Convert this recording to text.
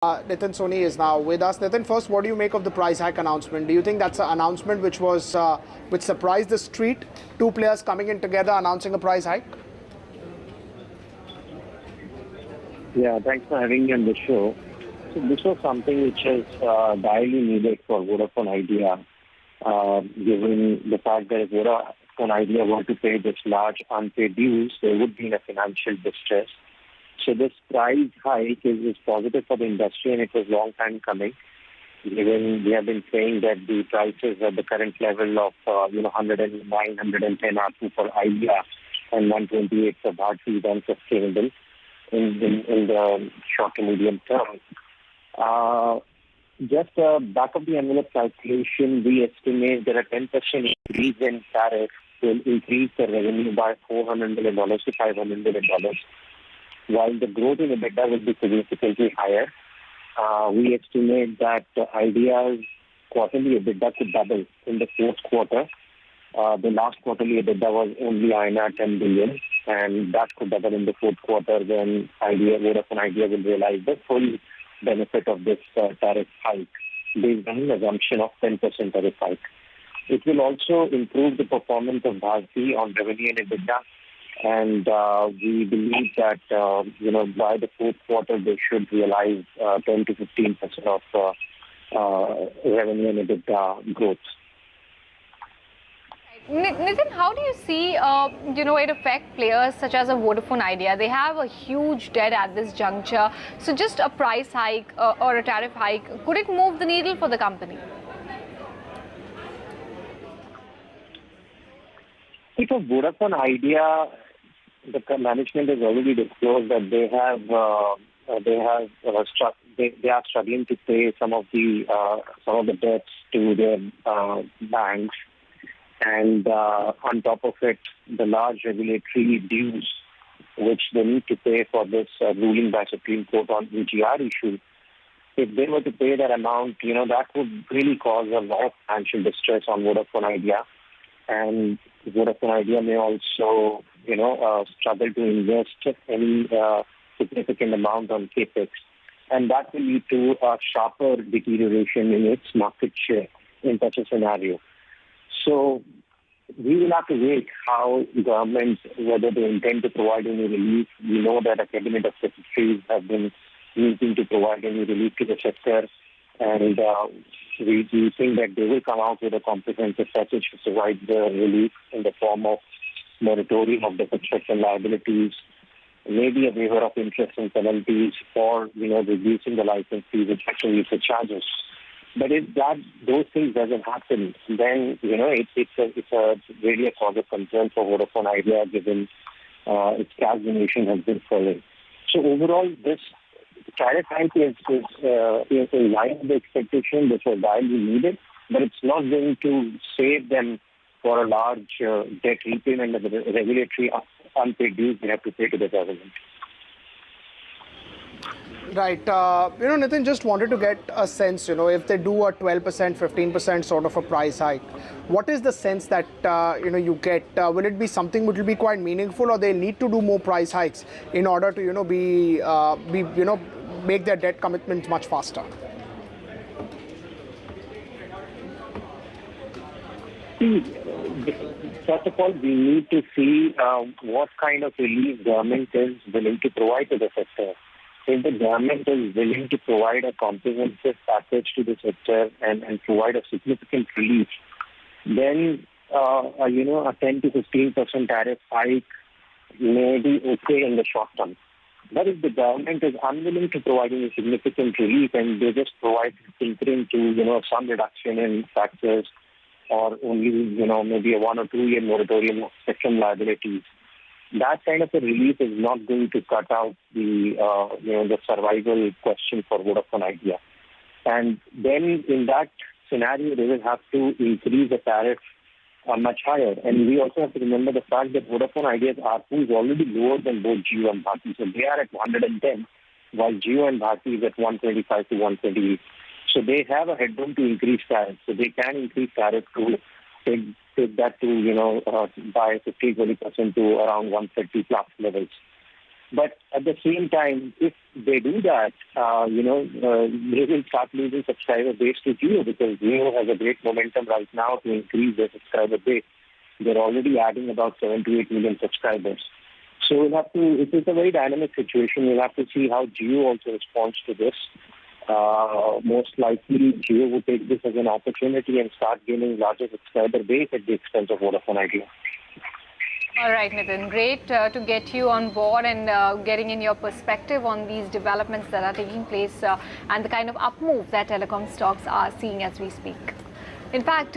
Nitin Soni is now with us. Nitin, first, what do you make of the price hike announcement? Do you think that's an announcement which surprised the street? Two players coming in together announcing a price hike? Yeah, thanks for having me on the show. So this was something which is direly needed for Vodafone Idea, given the fact that if Vodafone Idea were to pay this large unpaid dues, they would be in a financial distress. So this price hike is positive for the industry, and it was long time coming. Given we have been saying that the prices at the current level of 109, 110 ARPU for Idea and 128 for Bharti is unsustainable in the short to medium term. Just back of the envelope calculation, we estimate that a 10% increase in tariff will increase the revenue by $400 million to $500 million, while the growth in EBITDA will be significantly higher. We estimate that Idea's quarterly EBITDA could double in the fourth quarter. The last quarterly EBITDA was only INR 10 billion, and that could double in the fourth quarter when Vodafone Idea will realize the full benefit of this tariff hike based on an assumption of 10% tariff hike. It will also improve the performance of Bharti on revenue and EBITDA, and we believe that by the fourth quarter they should realize 10 to 15% of revenue and EBITDA growth. Nitin, how do you see, it affect players such as a Vodafone Idea? They have a huge debt at this juncture. So just a price hike or a tariff hike, could it move the needle for the company? For Vodafone Idea, the management has already disclosed that they are struggling to pay some of the debts to their banks. And on top of it, the large regulatory dues which they need to pay for this ruling by Supreme Court on EGR issue. If they were to pay that amount, that would really cause a lot of financial distress on Vodafone Idea. And Vodafone Idea may also, struggle to invest any significant amount on CapEx. And that will lead to a sharper deterioration in its market share in such a scenario. So we will have to wait how governments, whether they intend to provide any relief. We know that a cabinet of secretaries have been meeting to provide any relief to the sector. And we think that they will come out with a comprehensive package to provide the relief in the form of moratorium of the construction liabilities, maybe a waiver of interest and penalties, or reducing the license fees and special usage charges. But if those things doesn't happen, then it's really a cause of concern for Vodafone Idea, given its cash generation has been falling. So overall, this tariff hike is in line with the expectation, which was badly needed, but it's not going to save them for a large debt repayment of the regulatory unpaid dues they have to pay to the government. Right. Nitin, just wanted to get a sense, if they do a 12%, 15% sort of a price hike, what is the sense that, you get? Will it be something which will be quite meaningful, or they need to do more price hikes in order to, make their debt commitments much faster? First of all, we need to see what kind of relief government is willing to provide to the sector. If the government is willing to provide a comprehensive package to the sector and provide a significant relief, then a 10 to 15% tariff hike may be okay in the short term. But if the government is unwilling to provide any significant relief and they just provide tinkering to some reduction in taxes, or only maybe a 1 or 2 year moratorium of spectrum liabilities, that kind of a relief is not going to cut out the survival question for Vodafone Idea. And then in that scenario, they will have to increase the tariff much higher. And we also have to remember the fact that Vodafone Idea's ARPU is already lower than both Jio and Bharti. So they are at 110, while Jio and Bharti is at 125 to 128. So they have a headroom to increase tariff. So they can increase tariff to take that to, by 50-20% to around 130 plus levels. But at the same time, if they do that, they will start losing subscriber base to Jio, because Jio has a great momentum right now to increase their subscriber base. They're already adding about 7 to 8 million subscribers. So we'll have to, it is a very dynamic situation. We'll have to see how Jio also responds to this. Most likely, Jio will take this as an opportunity and start gaining larger subscriber base at the expense of Vodafone Idea. All right, Nitin, great to get you on board and getting in your perspective on these developments that are taking place and the kind of up move that telecom stocks are seeing as we speak. In fact,